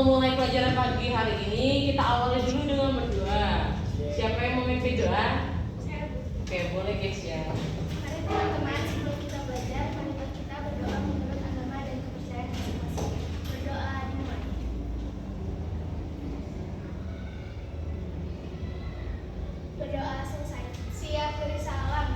memulai pelajaran pagi hari ini, kita awali dulu dengan berdoa. Siapa yang memimpin doa? Oke, boleh guys ya. Mari teman-teman, sebelum kita belajar, marilah kita berdoa menurut agama dan kepercayaan masing-masing. Berdoa dimulai. Berdoa selesai. Siap beri salam.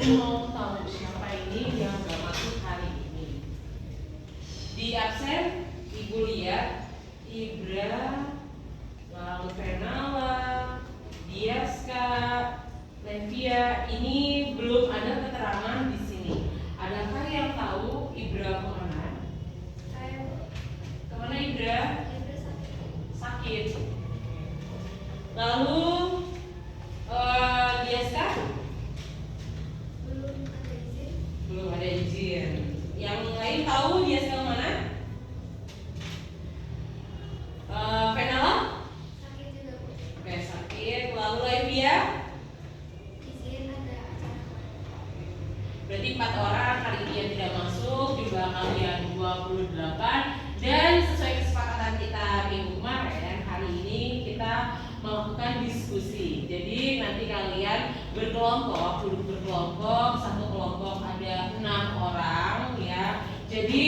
Mau tahu siapa ini yang gak masuk hari ini? Di absen Ibu lihat Ibra, lalu Fenala, Diaska, Levia. Ini belum ada keterangan di sini. Adakah yang tahu Ibra kemana? Saya Kemana Ibra? Sakit. Lalu Diaska? Belum ada izin. Yang lain tahu dia sekarang mana? Fenala? sakit juga, Bu. Oke, sakit. Lalu Levia? Izin ada acara. Berarti 4 orang hari ini yang tidak masuk. Jumlah kalian 28. Dan sesuai kesepakatan kita minggu kemarin, hari ini kita melakukan diskusi. Jadi nanti kalian berkelompok, duduk berkelompok. Satu kelompok ada 6 orang ya. Jadi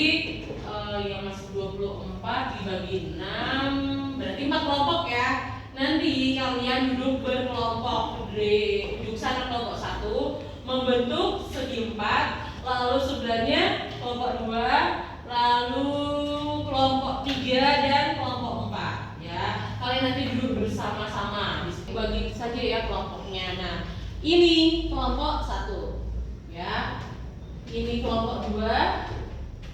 yang masuk 24 dibagi 6, berarti 4 kelompok ya. Nanti kalian duduk berkelompok, duduk sana kelompok 1 membentuk segi 4, lalu sebelahnya kelompok 2, lalu kelompok 3 dan kelompok 4 ya. Kalian nanti duduk bersama-sama, dibagi saja ya kelompoknya. Nah, ini kelompok 1 ya. Ini kelompok 2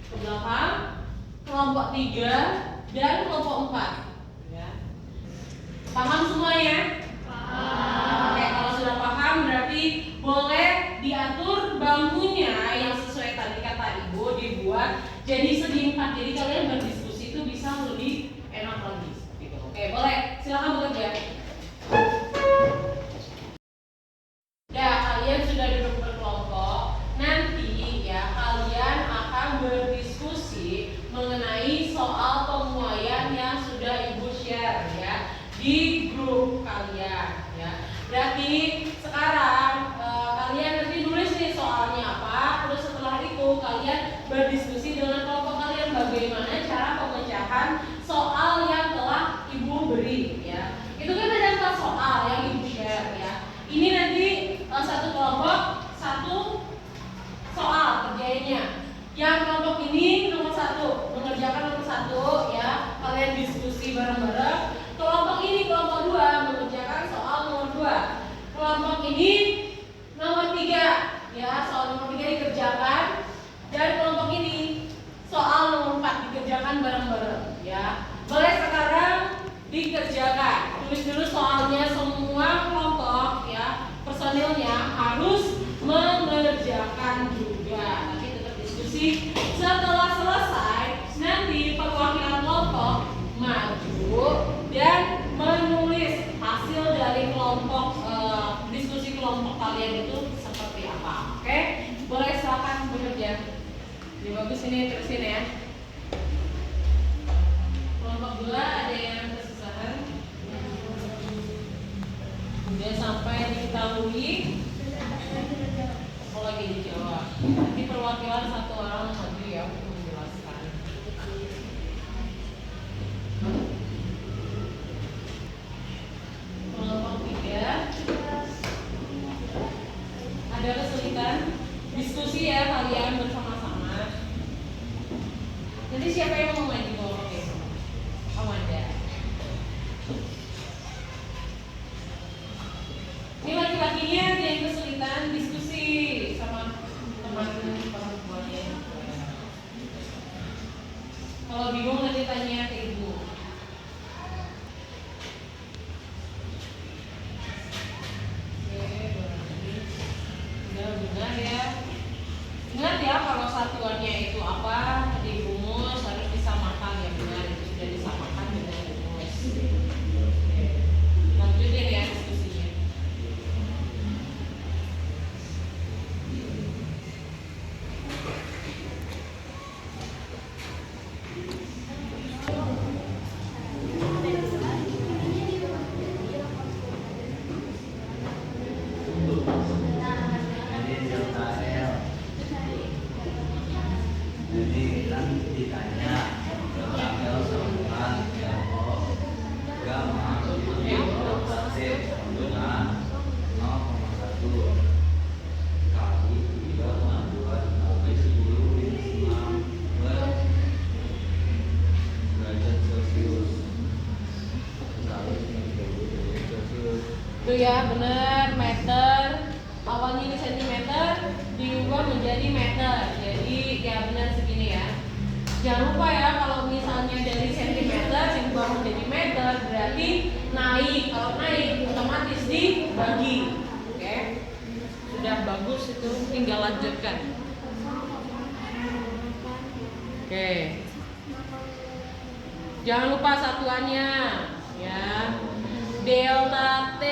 ke belakang, kelompok 3 dan kelompok 4 ya. Paham semuanya? Oke, kalau sudah paham berarti boleh diatur bangkunya yang sesuai tadi kata Ibu dibuat jadi segi 4. Jadi kalian berdiskusi itu bisa lebih enak lagi gitu. Oke, boleh. Silakan bekerja. Ya, kalian sudah duduk berkelompok. Nanti ya kalian akan berdiskusi mengenai soal pemuaian yang sudah Ibu share ya di grup kalian ya. Berarti sekarang kalian nanti nulis nih soalnya apa. Terus setelah itu kalian berdiskusi dengan kelompok kalian bagaimana cara pemecahan soal yang telah Ibu beri ya. Itu kan ada 4 soal yang Ibu share ya. Ini nanti satu kelompok 1 soal kerjanya. Yang kelompok ini nomor 1 mengerjakan nomor 1 ya. Kalian diskusi bareng-bareng. Kelompok ini kelompok 2 mengerjakan soal nomor 2. Kelompok ini nomor 3 ya, soal nomor 3 dikerjakan. Dan kelompok ini soal nomor 4 dikerjakan bareng-bareng ya. Boleh sekarang dikerjakan. Tulis dulu soalnya, semua kelompok ya, personilnya harus mengerjakan juga. Nanti tetap diskusi. Setelah selesai, nanti perwakilan kelompok maju dan menulis hasil dari kelompok diskusi kelompok kalian itu seperti apa. Oke? Boleh silakan bekerja. Ini bagus, ini terusin ya. Kelompok 2 ada yang kesusahan? Udah sampai diketahui? Oh, lagi dijawab. Nanti perwakilan 1 orang maju ya untuk menjelaskan. Kelompok 3 ada kesulitan? Diskusi ya kalian bersama-sama. Nanti siapa yang mau maju kelompok itu? Amanda. Ini laki-lakinya ada yang kesulitan diskusi sama teman perempuannya. Kalau bingung nanti tanya ke Ibu. Oke, benar ya. dengan 0,1 kali 3,2 dikali 10 min 6 derajat Celcius. Kali 30 derajat Celcius. Itu ya, bener, meter. Awalnya ini sentimeter, diubah menjadi meter. Jadi ya benar segini ya. Jangan lupa ya, kalau misalnya dari sentimeter diubah menjadi meter, berarti naik. Kalau naik, otomatis dibagi. Oke, sudah bagus itu, tinggal lanjutkan. Oke, jangan lupa satuannya ya. Delta T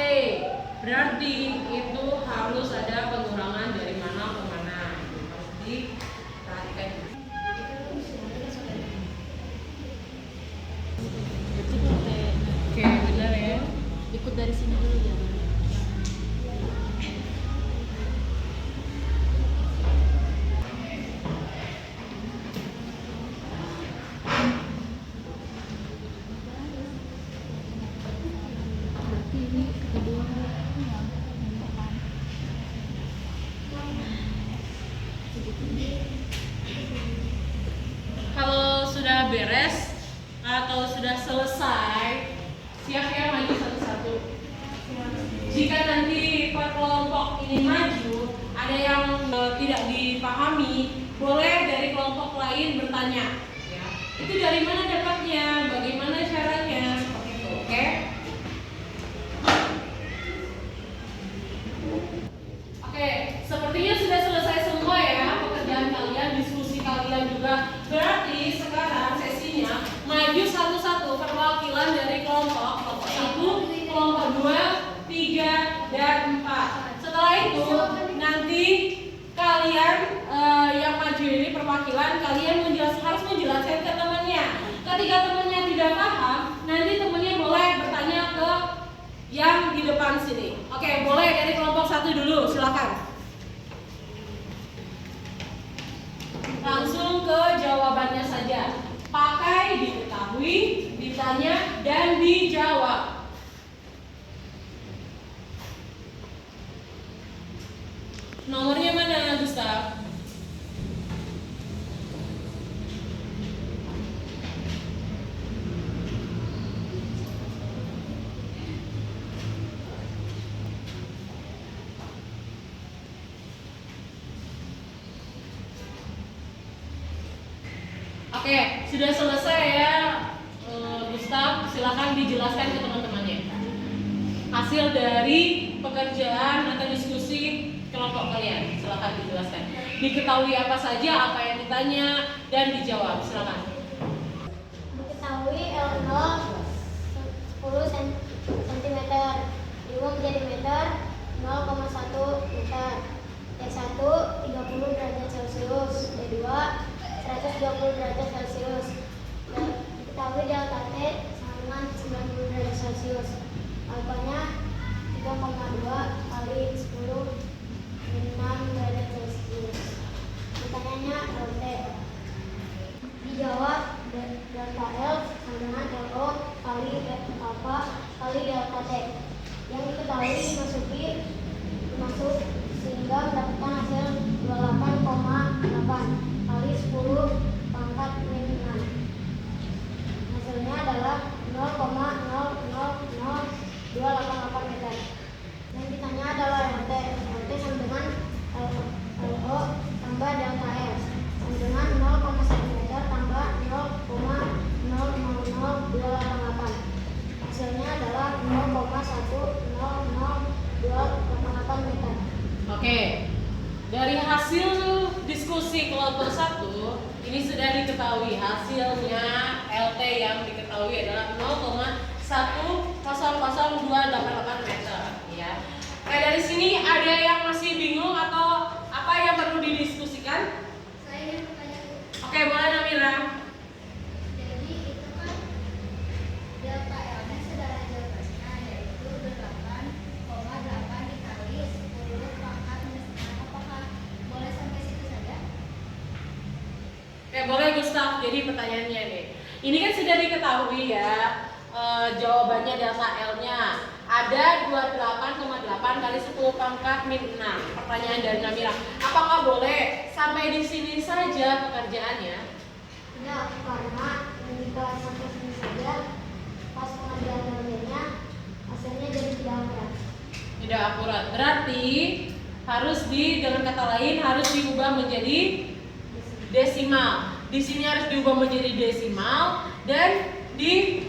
berarti itu harus ada pengurangan dari mana ke mana. Harus diperhatikan. Oke, benar ya. Ikut dari sini dulu ya. Berarti ini kedua yang depan. Kalau sudah beres atau sudah selesai, siap ya maju satu-satu. Jika nanti per kelompok ini maju, ada yang tidak dipahami, boleh dari kelompok lain bertanya. Ya. Itu dari mana dapatnya? Bagaimana caranya? Seperti itu, oke? Oke, sepertinya sudah selesai semua ya pekerjaan kalian, diskusi kalian juga. Berarti sekarang sesinya maju satu-satu perwakilan dari kelompok 1, kelompok 2, 3, dan 4. Setelah itu nanti kalian yang maju ini perwakilan, kalian harus menjelaskan ke temannya. Ketika temannya tidak paham, nanti temannya boleh bertanya ke yang di depan sini. Oke, boleh dari kelompok 1 dulu, silakan. Langsung ke jawabannya saja. Pakai diketahui, ditanya, dan dijawab. Nomornya mana, Gustaf? Oke, sudah selesai ya, Gustaf. Silakan dijelaskan ke teman-temannya. Hasil dari pekerjaan atau diskusi kelompok kalian, silakan dijelaskan. Diketahui apa saja, apa yang ditanya, dan dijawab. Silakan. Diketahui L0 10 cm, diubah menjadi meter 0,1 meter. T1 30 derajat Celcius, T2 120 derajat Celcius. Dan diketahui delta T sama dengan 90 derajat Celcius. Alfanya 3,2 kali 10 min 6 derajat Celcius. Ditanyanya LT. Dijawab delta L sama dengan LO kali alfa kali delta T. Yang diketahui dimasuk sehingga mendapatkan hasil 28,8 kali 10 pangkat min 6. Hasilnya adalah 0,0000288 meter. Yang ditanya adalah LT. LT sama dengan LO tambah delta S sama dengan 0,1 meter tambah 0,000288. Hasilnya adalah 0,1000288 meter. Oke, dari hasil diskusi kelompok 1 ini sudah diketahui hasilnya LT yang diketahui adalah 0,1000288 meter. Ya. Nah, dari sini ada yang masih bingung atau apa yang perlu didiskusikan? Saya ingin bertanya. Oke, boleh Namira. Jadi itu kan delta L-nya saudara jawabannya yaitu 8,8 dikali 10 pangkat minus 6. Apakah boleh sampai situ saja? Oke, boleh Gustaf. Jadi pertanyaannya nih, ini kan sudah diketahui ya jawabannya delta L-nya ada 28,8 pangkat min 6. Pertanyaan dari Namira. Apakah boleh sampai di sini saja pekerjaannya? Tidak, karena jika sampai sini saja pas pengambilan nilainya hasilnya jadi tidak akurat. Tidak akurat. Berarti harus dengan kata lain harus diubah menjadi desimal. Di sini harus diubah menjadi desimal dan di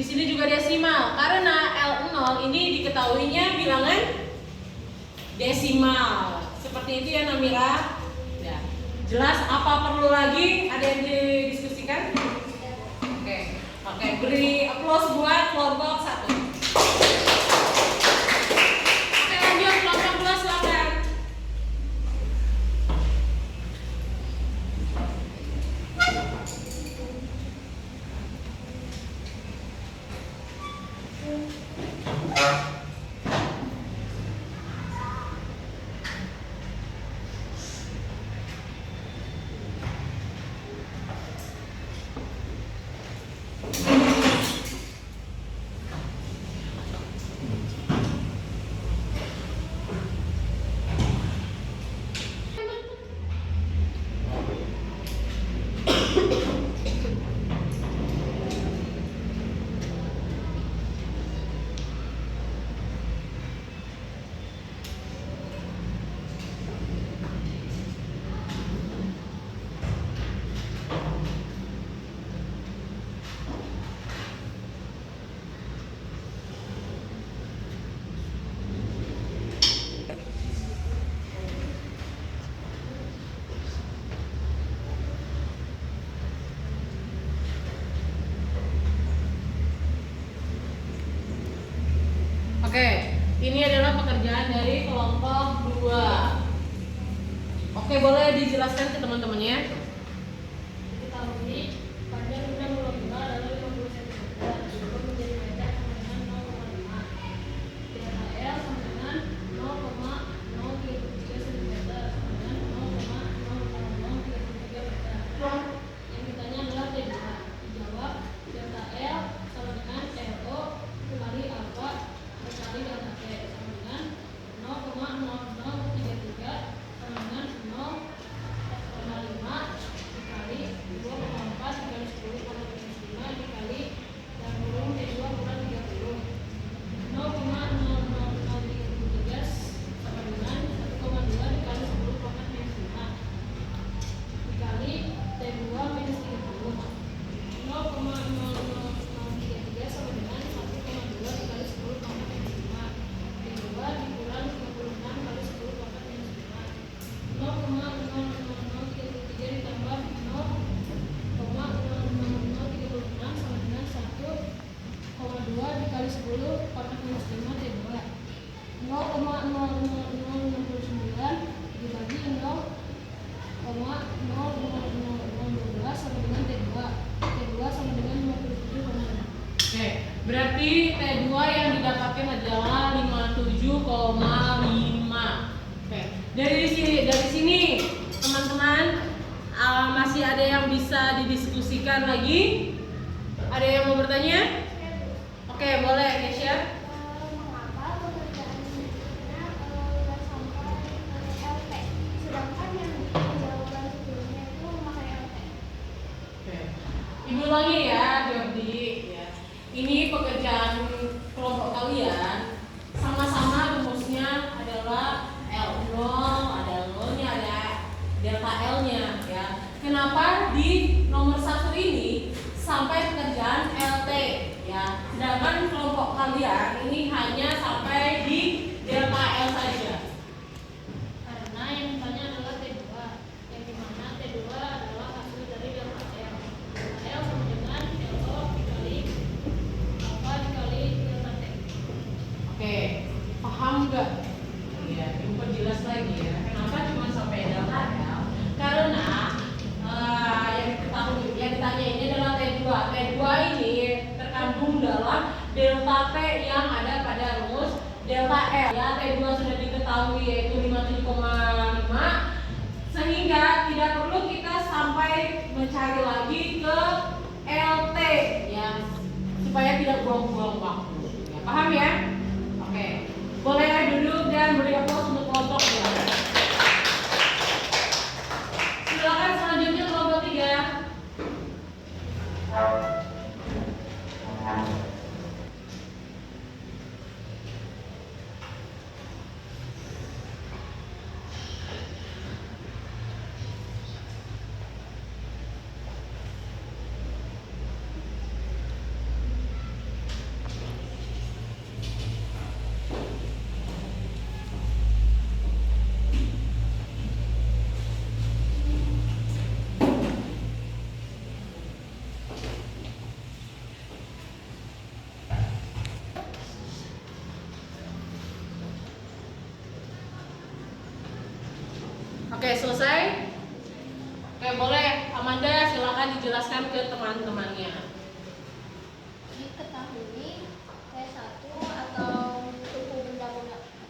sini juga desimal karena L0 ini diketahuinya bilangan desimal. Seperti itu ya Namira. Ya. Jelas apa perlu lagi? Ada yang didiskusikan? Oke. Oke, beri applause buat kelompok 1. Oke, lanjut kelompok 2 silakan. Oke, ini adalah pekerjaan dari kelompok 2. Oke, boleh dijelaskan ke teman-temannya? Diketahui panjang benda melomba adalah 50 cm, diubah menjadi meter sama dengan 0,5. DHL sama dengan 0,033 cm sama dengan 0,0033 meter. Yang ditanya adalah T2. Dijawab delta L sama dengan LO kali alfa dikali delta T sama dengan 0,0033 sama dengan 0,5 dikali 2,4 dikali 10,5 dikali dan kurung T2 kurang 30. 0,0033 sama dengan 1,2 dikali 10 pangkat minus 5 dikali T2 minus 30. 0,0033 sama dengan 1,2 dikali 10 pangkat minus 5 T2 dikurang 56 kali 10 pangkat minus 5. 0,0033 ditambah 0,0036 sama dengan 1,2 dikali 10 pangkat minus 5 T2. 0,00069 dibagi 0,00012 sama dengan T2. T2 sama dengan 57,6. Oke, berarti T2 yang didapatkan adalah 57,5. Oke, dari sini teman-teman masih ada yang bisa didiskusikan lagi? Ada yang mau bertanya? Oke, boleh Kesha. Mengapa pekerjaan berikutnya nggak sampai LT, sedangkan yang jawaban sebelumnya itu memakai LT? Oke. Ibu ulangi ya, Jordi. Ya. Ini pekerjaan kelompok kalian sama-sama rumusnya adalah L0, ada L-nya, ada delta L-nya ya. Kenapa di nomor 1 ini sampai pekerjaan LT ya. Sedangkan kelompok kalian ini hanya sampai di delta L saja. Karena yang ditanya adalah T2, yang dimana T2 adalah hasil dari delta L. Delta L sama dengan LO dikali alfa dikali delta T. Oke, paham nggak? Iya, ibu perjelas lagi ya. Kenapa cuma sampai delta L? Karena yang ditanya ini adalah T2. T2 ini terkandung dalam delta T yang ada pada rumus delta L. Ya, T2 sudah diketahui yaitu 57,5 sehingga tidak perlu kita sampai mencari lagi ke LT ya supaya tidak buang-buang waktu. Ya, paham ya? Oke. Boleh duduk dan beri applause Oke, selesai? Oke, boleh Amanda silakan dijelaskan ke teman-temannya. Diketahui T1 atau suhu benda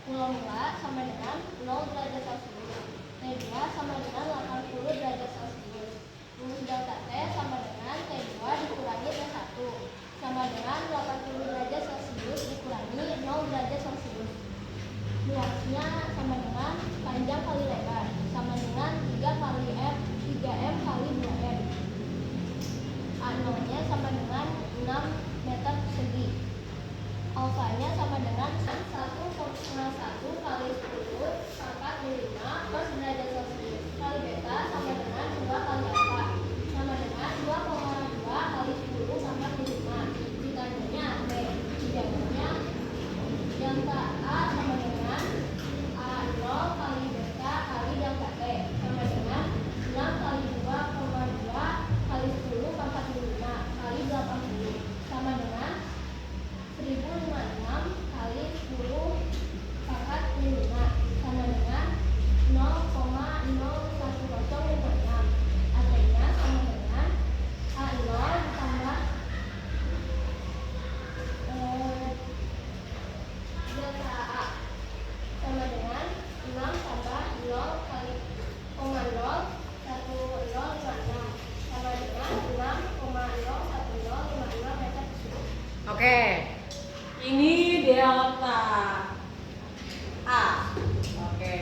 mula-mula sama dengan 0 derajat Celcius. T2 sama dengan 80 derajat Celcius. Rumus delta T sama dengan T2 dikurangi T1 sama dengan 80 derajat Celcius dikurangi 0 derajat Celcius. Luasnya sama dengan panjang kali lebar sama dengan 3M kali 2M. A0-nya sama dengan 6 meter persegi. Alfanya sama dengan 1,1 kali 10 pangkat 5 per derajat Celcius. Kali beta sama dengan 2 kali alfa sama dengan 2,2 kali 10 pangkat 5. Ditandanya B. Diagonalnya delta A sama dengan A0 kali beta kali delta T sama dengan 6 kali 2,2 kali 10 pangkat 5 kali 80 sama dengan 1056 kali 10 pangkat 5 sama dengan 0,01056. Artinya sama dengan A0 ditambah delta A sama dengan 6 tambah 0 kali 0,01056 sama dengan 6,01056 meter persegi. Oke. Ini delta A. Oke.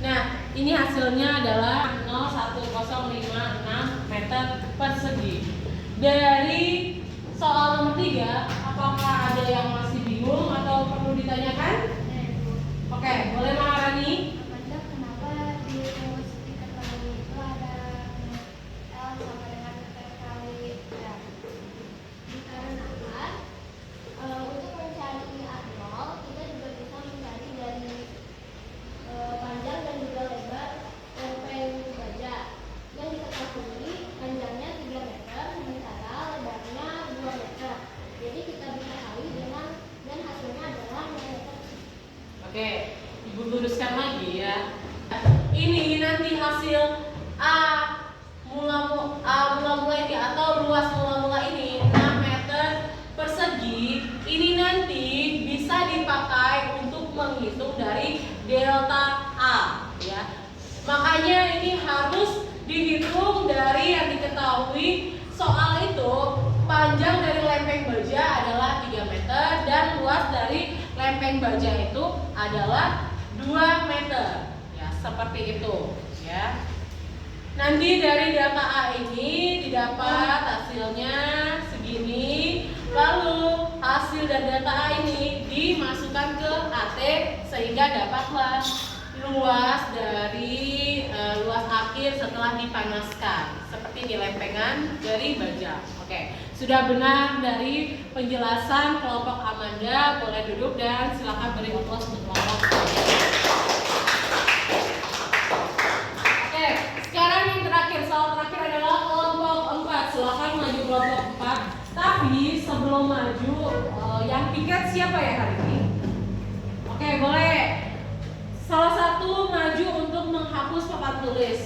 Nah, ini hasilnya adalah 0,1056 meter persegi. Dari soal nomor 3, apakah ada yang masih bingung atau perlu ditanyakan? Oke, boleh Maharani? Amanda, kenapa di rumus diketahui itu ada L sama dengan T kali R? Dikarenakan untuk mencari A0 kita juga bisa mencari dari panjang dan juga lebar lempeng baja. Yang diketahui panjangnya 3 meter sementara lebarnya 2 meter. Jadi kita bisa kali dengan dan hasilnya adalah 2 meter. Oke, Ibu luruskan lagi ya. Ini nanti hasil A mula-mula ini atau luas mula-mula ini 6 meter persegi. Ini nanti bisa dipakai untuk menghitung dari delta A ya. Makanya ini harus dihitung dari yang diketahui soal itu. Panjang dari lempeng baja adalah 3 meter dan luas dari lempeng baja itu adalah 2 meter. Ya, seperti itu ya. Nanti dari delta A ini didapat hasilnya segini. Lalu hasil dari delta A ini dimasukkan ke AT sehingga dapatlah luas dari luas akhir setelah dipanaskan seperti di lempengan dari baja. Oke, sudah benar dari penjelasan kelompok Amanda. Boleh duduk dan silakan beri aplaus untuk kelompok. Oke, sekarang yang terakhir, soal terakhir adalah kelompok 4. Silakan maju kelompok 4. Tapi sebelum maju, yang piket siapa ya hari ini? Oke, boleh. Salah satu maju untuk menghapus papan tulis.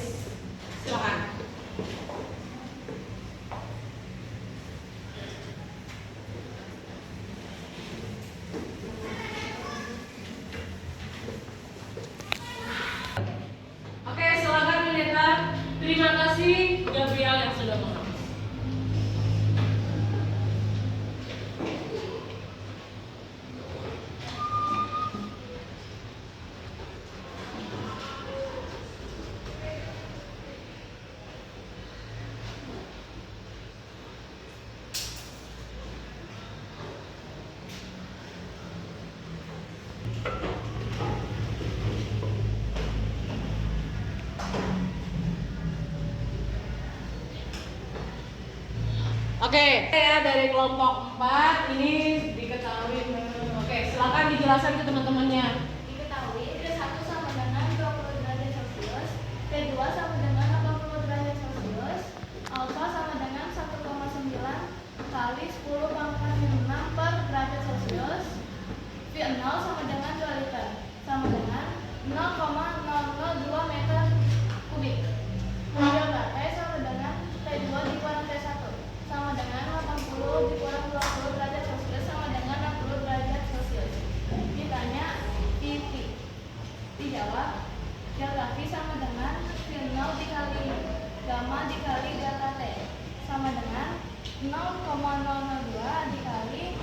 Silakan. Oke, silakan Mineta. Terima kasih Gabriel yang sudah menghapus. Oke, ya dari kelompok 4 ini diketahui. Oke, silakan dijelaskan ke teman-temannya. Diketahui T1 sama dengan 20 derajat Celcius, T2 sama dengan 80 derajat Celcius, alfa sama dengan 1,9 kali 10 pangkat 6 per derajat Celcius, V0 sama dengan 2 liter, sama dengan 0,002 meter menjawab, delta V sama dengan V0 dikali gamma dikali delta T sama dengan 0,002 dikali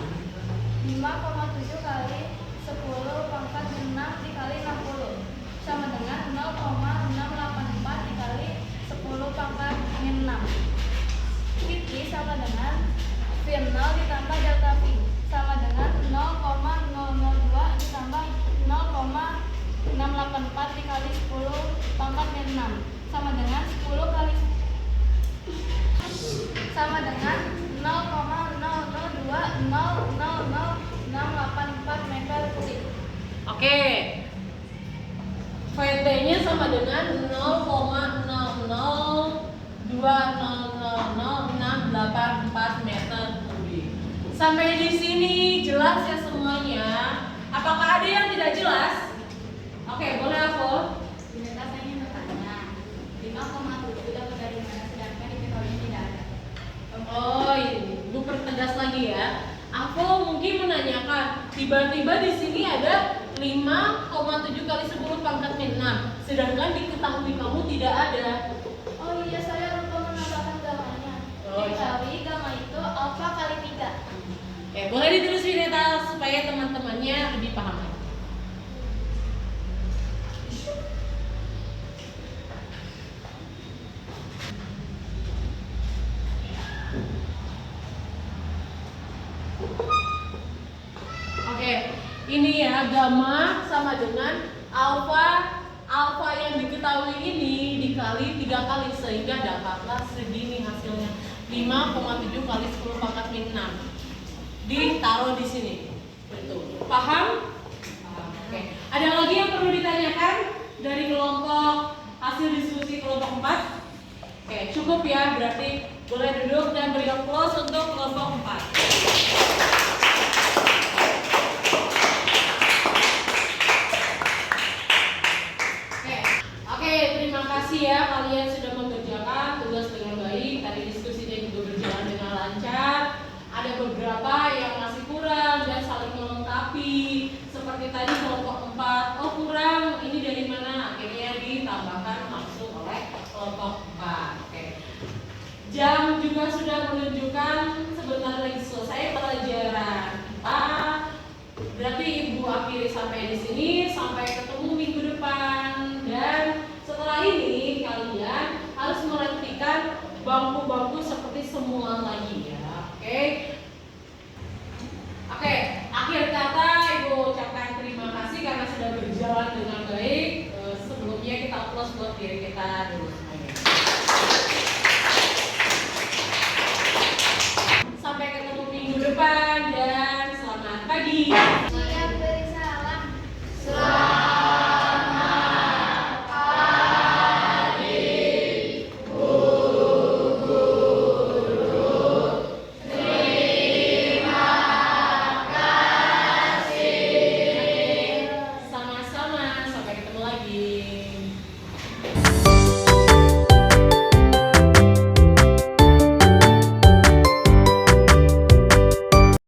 5,7 kali 10 pangkat 6 dikali 60 sama dengan 0,684 dikali 10 pangkat min 6. VT sama dengan V0 ditambah delta V sama dengan 0,002 ditambah 0,684 dikali 10 pangkat min 6 sama dengan 10 kali sama dengan 0,002000684 meter kubik. Oke. VT-nya sama dengan 0,0020000684 meter kubik. Sampai di sini jelas ya semuanya? Apakah ada yang tidak jelas? Oke, boleh aku? Ternyata saya bertanya 5,7 dapat dari mana sedangkan di ini tidak ada. Oh, ini Ibu pertegas lagi ya. Aku mungkin menanyakan, tiba-tiba di sini ada 5,7 kali 10 pangkat min 6, sedangkan diketahui kamu tidak ada. Oh iya, saya lupa menambahkan gamanya. Oh, iya. Dikali gamma itu alfa kali 3. Oke, boleh ditulisin Neta supaya teman-temannya lebih paham. Oke, ini ya gamma sama dengan alfa. Alfa yang diketahui ini dikali 3 kali sehingga dapatlah segini hasilnya 5,7 kali 10 pangkat min 6. Ditaruh di sini. Betul. Paham? Paham. Oke. Ada lagi yang perlu ditanyakan dari kelompok hasil diskusi kelompok 4? Oke, cukup ya, berarti boleh duduk dan beri aplaus untuk kelompok 4. Terima kasih ya kalian sudah mengerjakan tugas dengan baik. Tadi diskusinya juga berjalan dengan lancar. Ada beberapa yang masih kurang dan saling melengkapi. Seperti tadi kelompok 4, oh kurang, ini dari mana? Akhirnya ditambahkan langsung oleh kelompok 4. Oke. Jam juga sudah menunjukkan sebentar lagi selesai pelajaran. Berarti Ibu akhiri sampai di sini. Sampai ketemu